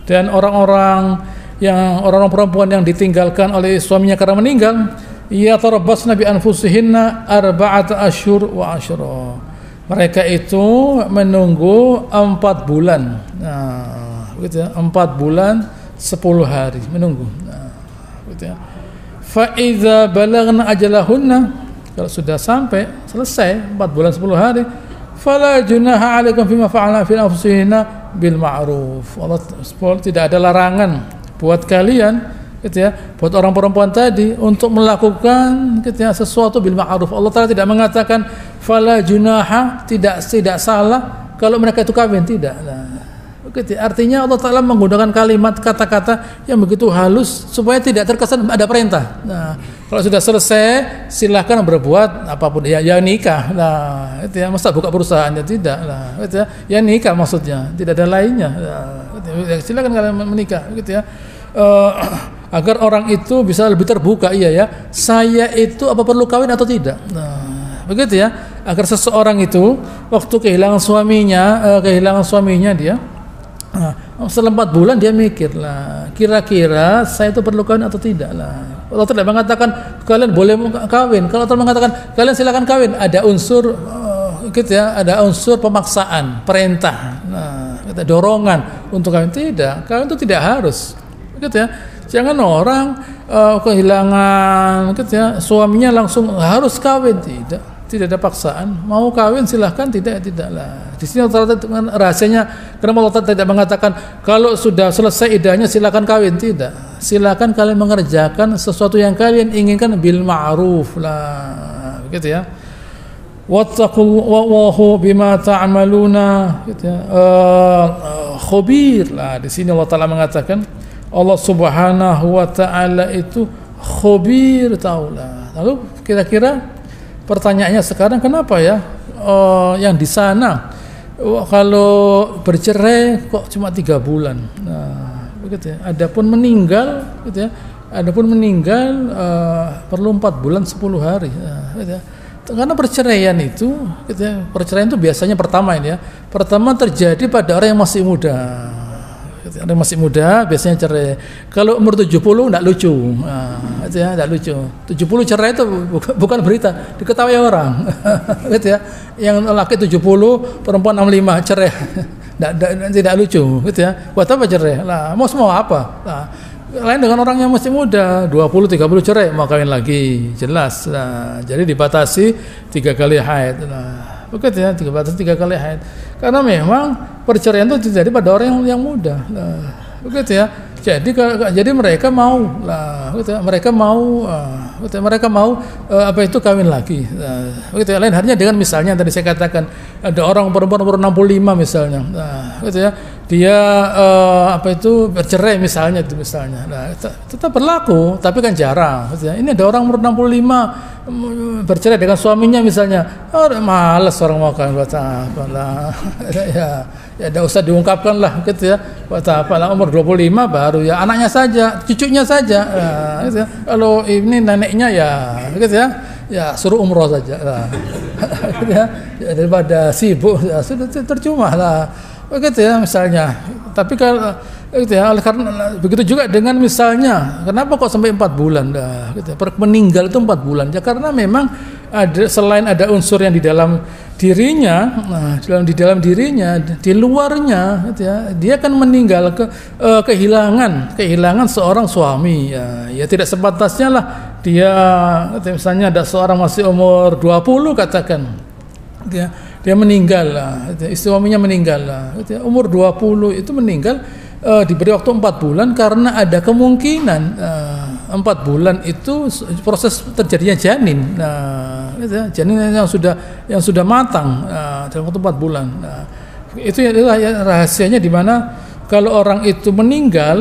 dan orang-orang perempuan yang ditinggalkan oleh suaminya karena meninggal, yatarabbasna bi anfusihinna arba'ata asyhur wa asyra, mereka itu menunggu 4 bulan. Nah, gitu ya, 4 bulan 10 hari menunggu. Nah, gitu ya. Fa idza balagna ajalahunna, kalau sudah sampai selesai 4 bulan 10 hari, fala junaha 'alaikum fima fa'alna fi anfusihinna bil ma'ruf. Allah tidak ada larangan buat kalian, gitu ya, buat orang perempuan tadi untuk melakukan, gitu ya, sesuatu bil ma'ruf. Allah Taala tidak mengatakan fala junaha, tidak salah kalau mereka itu kawin, tidak. Nah, gitu. Artinya Allah Ta'ala menggunakan kalimat kata-kata yang begitu halus supaya tidak terkesan ada perintah. Nah, kalau sudah selesai silahkan berbuat apapun, ya nikah. Nah, itu ya, masa buka perusahaan, ya tidak. Nah, itu ya nikah maksudnya, tidak ada lainnya. Nah, gitu. Silahkan kalian menikah, gitu ya. Agar orang itu bisa lebih terbuka, iya ya, saya itu apa perlu kawin atau tidak. Nah, begitu ya, agar seseorang itu waktu kehilangan suaminya dia, setelah 4 bulan dia mikir lah, kira-kira saya itu perlu kawin atau tidak lah. Allah tidak mengatakan kalian boleh kawin. Kalau Allah mengatakan kalian silakan kawin, ada unsur gitu ya, ada unsur pemaksaan, perintah, nah, dorongan untuk kawin. Tidak, kawin itu tidak harus, gitu ya. Jangan orang kehilangan, gitu ya, suaminya langsung harus kawin, tidak ada paksaan. Mau kawin silahkan, tidaklah. Di sini rahasianya kenapa Allah tidak mengatakan kalau sudah selesai iddahnya silakan kawin, tidak. Silakan kalian mengerjakan sesuatu yang kalian inginkan bil ma'ruf lah, begitu ya. Wattaqullahu bima ta'maluna, gitu ya. Khabir lah. Di sini Allah Taala mengatakan Allah Subhanahu wa taala itu khabir, tahulah. Lalu kira-kira pertanyaannya sekarang, kenapa ya yang di sana kalau bercerai kok cuma 3 bulan? Nah, begitu ya. Adapun meninggal, gitu ya. Perlu 4 bulan 10 hari. Nah, gitu ya. Karena perceraian itu, gitu ya, perceraian itu biasanya pertama terjadi pada orang yang masih muda. Orang masih muda biasanya cerai. Kalau umur 70 enggak lucu. Nah, itu ya, enggak lucu. 70 cerai itu bukan berita, diketahui orang. Gitu ya. Yang laki 70, perempuan 65 cerai. Tidak lucu, gitu ya. Buat apa cerai? Lah, mau apa? Nah, lain dengan orang yang masih muda, 20-30 cerai, mau kawin lagi, jelas. Nah, jadi dibatasi 3 kali haid. Nah, begitu ya, 3 kali haid. Karena memang perceraian itu terjadi pada orang yang muda. Nah, begitu ya. Jadi mereka mau lah, gitu ya. Mereka mau kawin lagi. Nah, begitu ya. Lain halnya dengan misalnya tadi saya katakan ada orang perempuan umur 65 misalnya. Nah, gitu ya. Dia bercerai misalnya. Nah, tetap berlaku, tapi kan jarang, gitu ya. Ini ada orang umur 65 bercerai dengan suaminya misalnya. Malas orang mau kawin, buat apa lah. Ya tidak usah diungkapkan lah, gitu ya. Buat apa lah, umur 25 baru ya, anaknya saja, cucunya saja. Nah, gitu ya. Kalau ini neneknya ya, gitu ya. Ya suruh umroh saja. Nah, gitu ya. Daripada sibuk, ya sudah tercuma lah. Begitu ya misalnya. Tapi kalau gitu ya, karena begitu juga dengan misalnya, kenapa kok sampai 4 bulan? Nah, gitu ya. Meninggal itu 4 bulan. Ya karena memang selain ada unsur yang di dalam dirinya, di dalam dirinya, di luarnya, gitu ya, dia akan meninggal kehilangan seorang suami. Ya tidak sebatasnya lah dia, gitu, misalnya ada seorang masih umur 20 katakan, dia meninggal lah, suaminya meninggal lah, umur 20 itu meninggal, diberi waktu 4 bulan karena ada kemungkinan 4 bulan itu proses terjadinya janin. Nah, janin yang sudah matang dalam waktu 4 bulan. Nah, itu adalah rahasianya di mana kalau orang itu meninggal,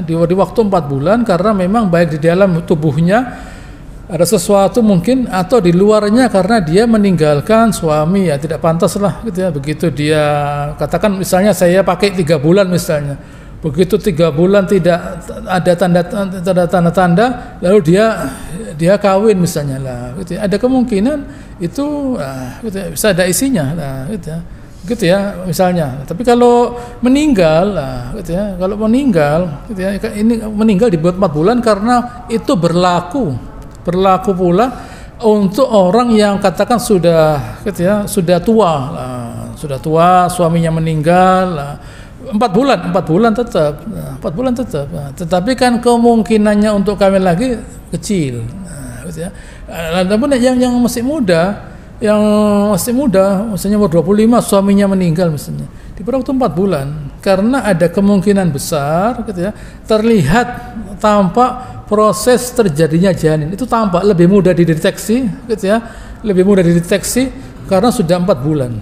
di waktu 4 bulan karena memang baik di dalam tubuhnya ada sesuatu mungkin atau di luarnya karena dia meninggalkan suami, ya tidak pantas lah, gitu ya. Begitu dia katakan misalnya saya pakai 3 bulan misalnya, Begitu 3 bulan tidak ada tanda-tanda, lalu dia kawin misalnya lah, gitu ya. Ada kemungkinan itu gitu ya, bisa ada isinya lah, gitu ya misalnya. Tapi kalau meninggal lah, gitu ya, kalau meninggal, gitu ya, ini meninggal di 4 bulan karena itu berlaku pula untuk orang yang katakan sudah, gitu ya, sudah tua lah, sudah tua, suaminya meninggal lah. 4 bulan tetap, 4 bulan tetap. Tetapi kan kemungkinannya untuk kawin lagi kecil, gitu ya. Namun yang masih muda, misalnya umur 25 suaminya meninggal misalnya, diberi waktu 4 bulan, karena ada kemungkinan besar, gitu ya, terlihat tampak proses terjadinya janin itu tampak lebih mudah dideteksi, gitu ya, lebih mudah dideteksi karena sudah 4 bulan.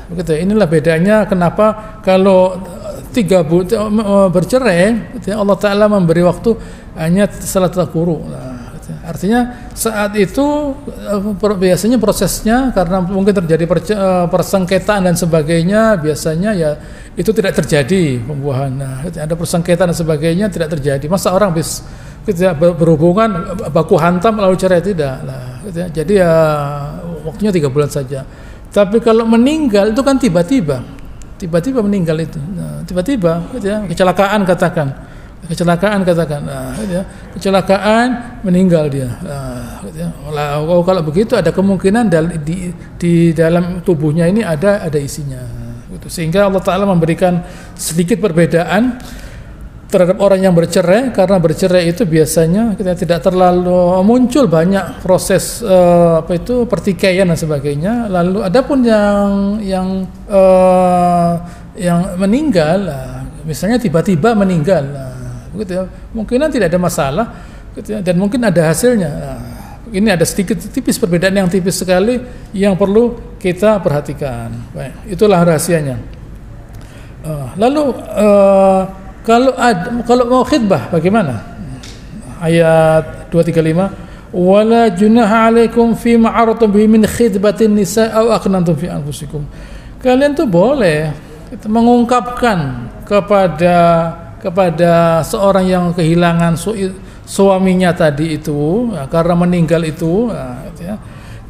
Begitu. Inilah bedanya kenapa kalau 3 bulan bercerai, gitu ya, Allah Ta'ala memberi waktu hanya salatah quru. Gitu ya. Artinya saat itu biasanya prosesnya karena mungkin terjadi persengketaan dan sebagainya, biasanya ya itu tidak terjadi pembuahan. Gitu ya. Ada persengketaan dan sebagainya tidak terjadi. Masa orang gitu ya, berhubungan baku hantam lalu cerai, tidak lah. Gitu ya. Jadi ya waktunya 3 bulan saja. Tapi kalau meninggal itu kan tiba-tiba meninggal itu, tiba-tiba, gitu ya, kecelakaan katakan, gitu ya, kecelakaan meninggal dia, gitu ya. Kalau begitu ada kemungkinan di dalam tubuhnya ini ada isinya, gitu. Sehingga Allah Ta'ala memberikan sedikit perbedaan terhadap orang yang bercerai, karena bercerai itu biasanya kita tidak terlalu muncul banyak proses pertikaian dan sebagainya. Lalu adapun yang meninggal, misalnya tiba-tiba meninggal, begitu ya, mungkinan tidak ada masalah, gitu ya, dan mungkin ada hasilnya. Ini ada sedikit tipis perbedaan yang tipis sekali yang perlu kita perhatikan. Baik, itulah rahasianya. Lalu kalau mau khidbah bagaimana? Ayat 235, wala junaha alaikum fi ma'aratum bihi min khidbatin nisa aw aqnantum fi anfusikum. Kalian tuh boleh mengungkapkan kepada seorang yang kehilangan suaminya tadi itu, karena meninggal itu, gitu ya,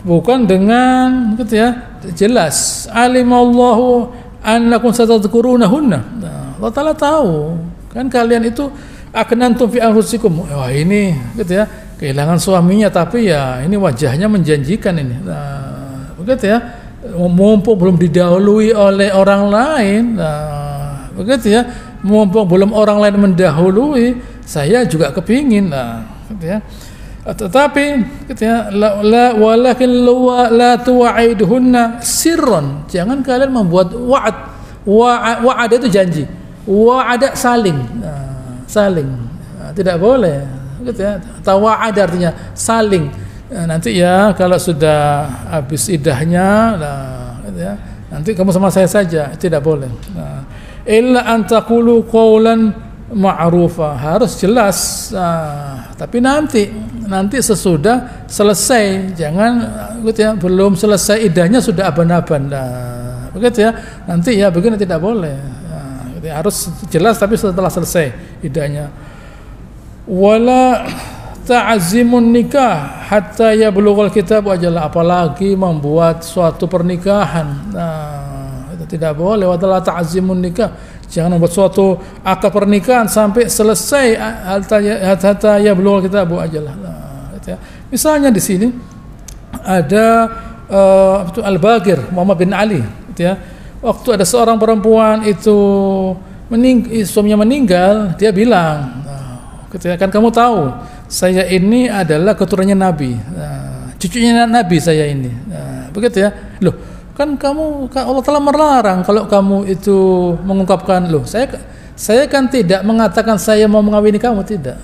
bukan dengan, gitu ya, jelas alimallahu annakum satadhkurunahunna. Allah Ta'ala tahu kan kalian itu aknantum fi anfusikum. Wah, ini, gitu ya, kehilangan suaminya tapi ya ini wajahnya menjanjikan ini. Begitu ya, mumpung belum didahului oleh orang lain. Begitu ya, mumpung belum orang lain mendahului, saya juga kepingin, gitu ya. Tetapi, gitu ya, walakin la tuwa'iduhunna sirron. Jangan kalian membuat wa'ad itu janji. Wa'ada saling, tidak boleh, gitu ya. Tawa'ad artinya saling. Nanti ya kalau sudah habis idahnya, gitu ya, nanti kamu sama saya saja, tidak boleh. Illa an taqulu qawlan ma'rufa, harus jelas. Tapi nanti sesudah selesai, jangan, gitu ya, belum selesai idahnya sudah aban-aban. Begitu ya, nanti ya begini tidak boleh. Harus jelas tapi setelah selesai idahnya. Wala ta'zimun nikah hatta yablughal kitab ajalah, apalagi membuat suatu pernikahan. Itu tidak boleh. Wala ta'zimun nikah, jangan membuat suatu akad pernikahan sampai selesai hatta yablughal kitab ajalah. Gitu ya. Misalnya di sini ada Al-Baqir Muhammad bin Ali, gitu ya. Waktu ada seorang perempuan itu suaminya meninggal, dia bilang, kan kamu tahu saya ini adalah keturunannya Nabi, cucunya Nabi saya ini, begitu ya. Loh, kan Allah telah melarang kalau kamu itu mengungkapkan, loh saya kan tidak mengatakan saya mau mengawini kamu, tidak.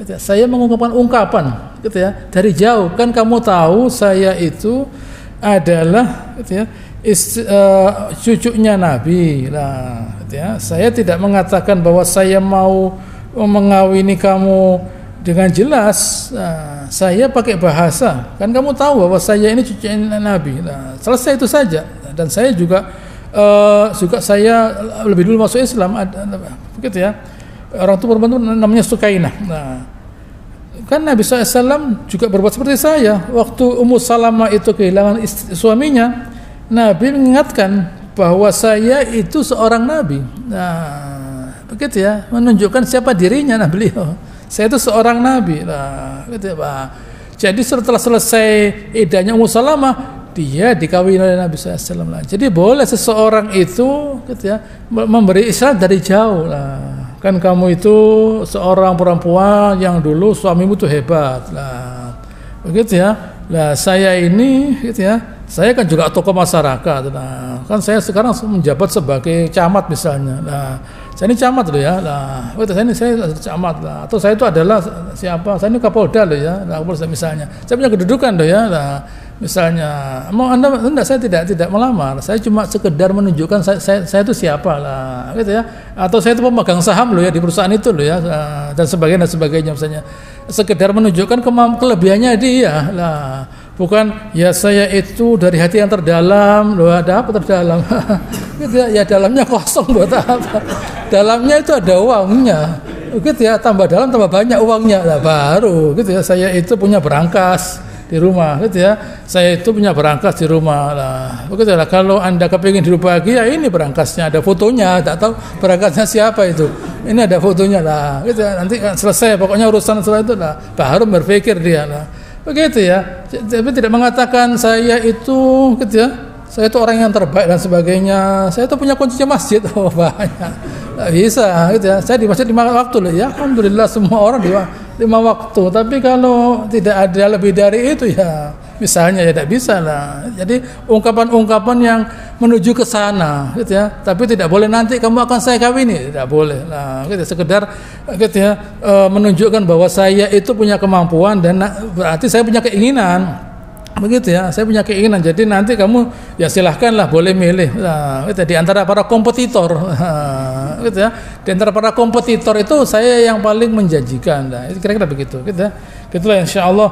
Gitu ya. Saya mengungkapkan ungkapan, gitu ya, dari jauh. Kan kamu tahu saya itu adalah, gitu ya, cucunya Nabi lah, gitu ya. Saya tidak mengatakan bahwa saya mau mengawini kamu dengan jelas. Saya pakai bahasa, kan kamu tahu bahwa saya ini cucunya Nabi. Selesai itu saja. Dan saya juga saya lebih dulu masuk Islam, begitu ya. Orang tua perempuan itu namanya Sukainah. Nah, kan Nabi SAW juga berbuat seperti saya. Waktu Ummu Salamah itu kehilangan suaminya, Nabi mengingatkan bahwa saya itu seorang Nabi. Nah, begitu ya, menunjukkan siapa dirinya. Nah, beliau, saya itu seorang Nabi. Nah, gitu ya, Pak. Jadi setelah selesai iddahnya Ummu Salamah, dia dikawin oleh Nabi SAW. Jadi boleh seseorang itu gitu ya, memberi isyarat dari jauh. Nah, kan kamu itu seorang perempuan yang dulu suamimu tuh hebat. Nah, begitu ya. Nah, saya ini gitu ya, saya kan juga tokoh masyarakat. Nah, kan saya sekarang menjabat sebagai camat misalnya. Nah, saya ini camat loh ya. Nah, saya camat lah. Atau saya itu adalah siapa? Saya ini Kapolda loh ya. Nah, misalnya. Saya punya kedudukan loh ya. Nah, misalnya, mau Anda enggak, saya tidak melamar. Saya cuma sekedar menunjukkan saya itu siapa lah, gitu ya. Atau saya itu pemegang saham loh ya di perusahaan itu loh ya, dan sebagainya misalnya. Sekedar menunjukkan kelebihannya dia lah. Bukan ya saya itu dari hati yang terdalam loh, ada apa terdalam? Gitu ya, dalamnya kosong buat apa? Dalamnya itu ada uangnya. Gitu ya, tambah dalam tambah banyak uangnya. Nah, baru gitu ya, saya itu punya berangkas di rumah, gitu ya. Saya itu punya berangkas di rumah. Nah, begitu lah. Kalau Anda kepingin hidup bahagia, ini berangkasnya, ada fotonya. Tak tahu berangkasnya siapa itu. Ini ada fotonya lah. Gitu ya. Nanti selesai, pokoknya urusan setelah itu lah. Baru berpikir dia lah. Begitu ya. Tapi tidak mengatakan saya itu, gitu ya, saya itu orang yang terbaik dan sebagainya. Saya itu punya kunci masjid. Oh, banyak. Tidak bisa, gitu ya. Saya di masjid 5 waktu loh ya. Alhamdulillah semua orang di 5 waktu. Tapi kalau tidak ada lebih dari itu ya, misalnya ya tidak bisa lah. Jadi ungkapan-ungkapan yang menuju ke sana, gitu ya. Tapi tidak boleh nanti kamu akan saya kawini, tidak boleh lah. Gitu, sekedar gitu ya, menunjukkan bahwa saya itu punya kemampuan dan berarti saya punya keinginan. Begitu ya, saya punya keinginan. Jadi nanti kamu ya silahkanlah boleh milih. Nah, gitu, di antara para kompetitor, gitu ya. Di antara para kompetitor itu saya yang paling menjanjikan. Nah, itu kira-kira begitu. Gitu ya. Gitulah insyaallah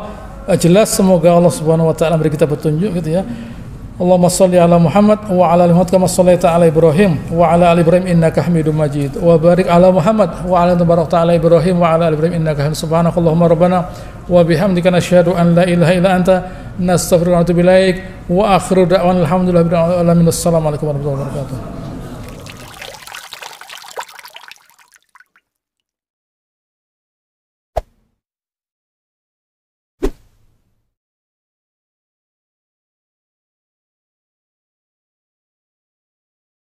jelas. Semoga Allah Subhanahu Wa Taala beri kita petunjuk. Gitu ya. Allahumma shalli ala Muhammad wa ala ali Muhammad kama shallaita ala Ibrahim wa ala ali Ibrahim innaka Hamidum Majid wa barik ala Muhammad wa ala barakta ala Ibrahim wa ala ali Ibrahim innaka Hamidum subhanakallahumma rabbana wa bihamdika nasyhadu an la ilaha illa anta nastaghfiruka wa natubu ilaik wa akhiru da'wana alhamdulillahi rabbil alamin. Assalamualaikum warahmatullahi wabarakatuh.